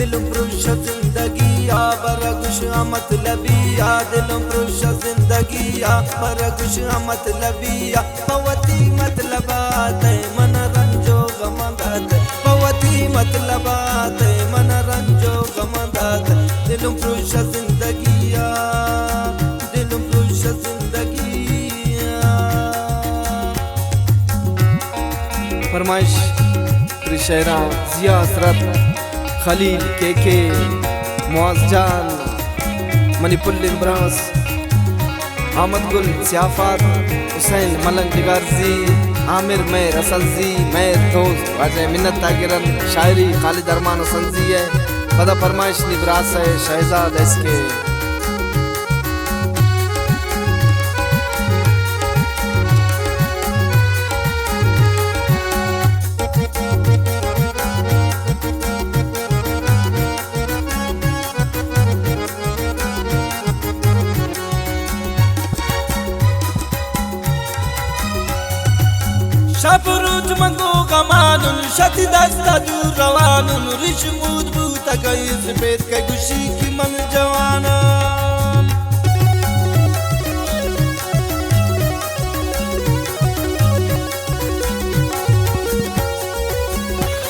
दिलम प्रुश जिंदगी या बरगुश मतलबिया दिलम प्रुश जिंदगी या बरगुश मतलबिया पवती मतलबात मन रंजो गमदात पवती मतलबात मन रंजो गमदात दिलम प्रुश जिंदगी या दिलम प्रुश जिंदगी या। फरमाइश शायरा जिया हसरत खलील के मुआज जान मणिपुल इम्ब्रास अहमद गुल सियाफात हुसैन मलंग निगारजी आमिर मैर असलजी मैर दोस्त वाजह मिन्नत तागिरन शायरी खालिद अरमान असलजी है बदा फरमाइश निब्रास है शहजाद इसके शबरुज मंगो गमानुन शति दस्ता दूर रवानुन रिशमूद बूता गई सफेद के गुशी की मन जवाना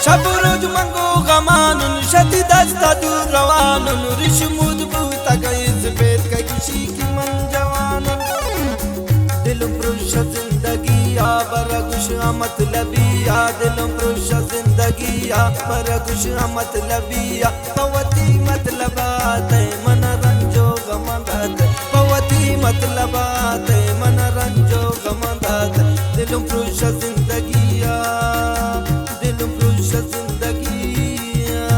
शबरुज मंगो गमानुन शति दस्ता दूर रवानुन रिशमूद बूता गई सफेद के गुशी की मन जवाना दिलम प्रुश जिंदगी या बरगुश मतलबिया दिलम प्रुश जिंदगी या बरगुश मतलबिया पवती मतलबात मन रंजो गमदात पवती मतलबात मन रंजो गमदात दिलम प्रुश जिंदगी या दिलम प्रुश जिंदगी या।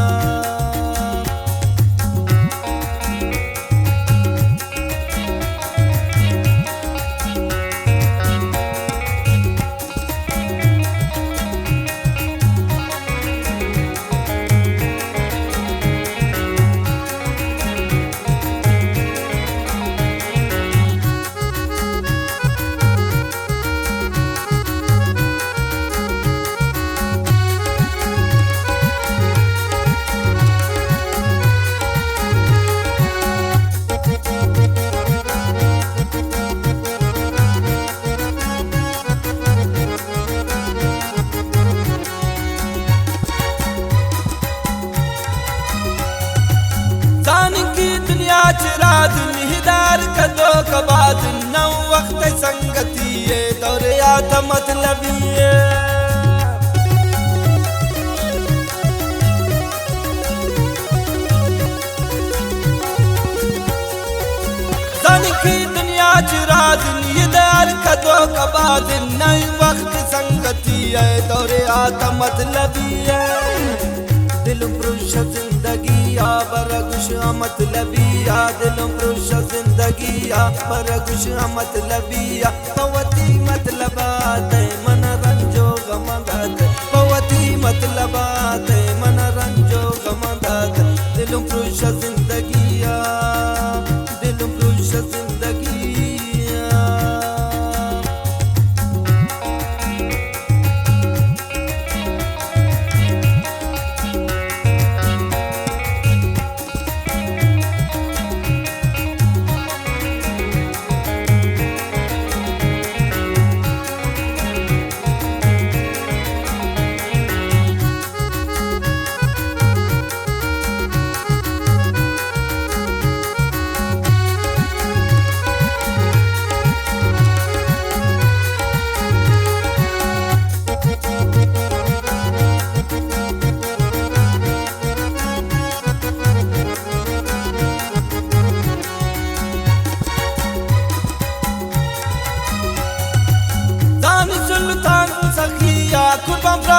चिराद निहिदार कदो कबाद नौ वक्त संगती ये दौरे याद मतलबी ये की दुनिया चिराद निहिदार कदो कबाद नौ वक्त संगती ये दौरे याद मतलबी ये दिलम प्रुश जिंदगी या बरगुश मतलबिया दिलम प्रुश जिंदगी या बरगुश मतलबिया पवती मतलबात मन रंजो गमदात पवती मतलबात मन रंजो गमदात दिलम प्रुश जिंदगी या दिलम प्रुश जिंदगी या।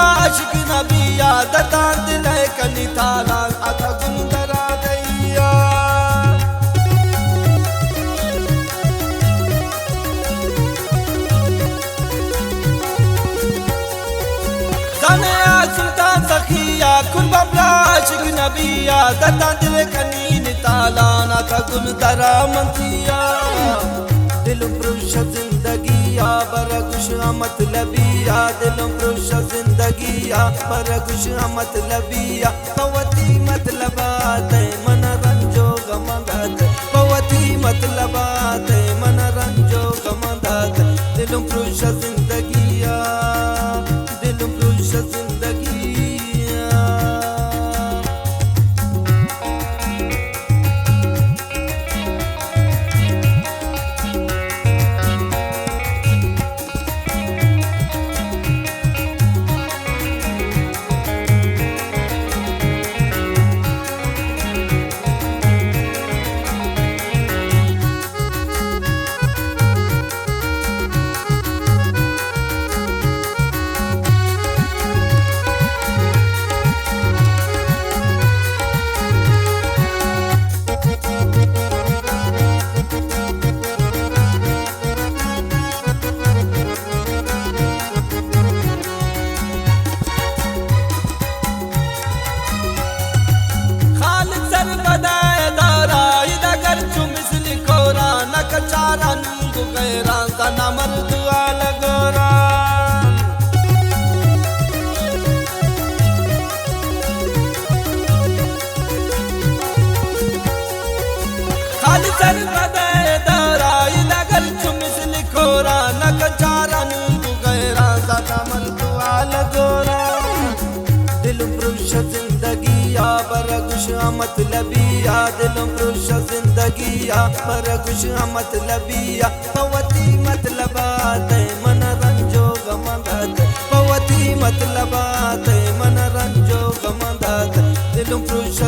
आशिक नबिया दर्दान दिल है कनी ताला आता गुन दरा दैया जाने सुल्तान सखिया कुन बाबरा आशिक नबिया दर्दान दिल कनी ताला आता गुन दरा मंतिया दिल प्रुश जिंदगी या बरगुश मतलबिया दिल प्रुश जिंदगी जिंदगिया पर कुछ मतलबिया पवती मतलबात मन रंजो गमदात पवती मतलबात मन रंजो गमदात दिलुम पुरुष जिंदगिया दिलुम पुरुष जिंदगिया चारा नूंगु गैरा तना मर्दुआ लगोरा खाली सर बदाए दारा इधर चुमिस लिखोरा नक चारा नूंगु गैरा तना मर्दुआ लगोरा दिल पुरुष जिंदगिया पर कुछ मतलबिया दिल पुरुष जिंदगिया पर कुछ मतलबिया पवती मतलबात मन रंजो गमदात पवती मतलबात मन रंजो गमदात दिल पुरुष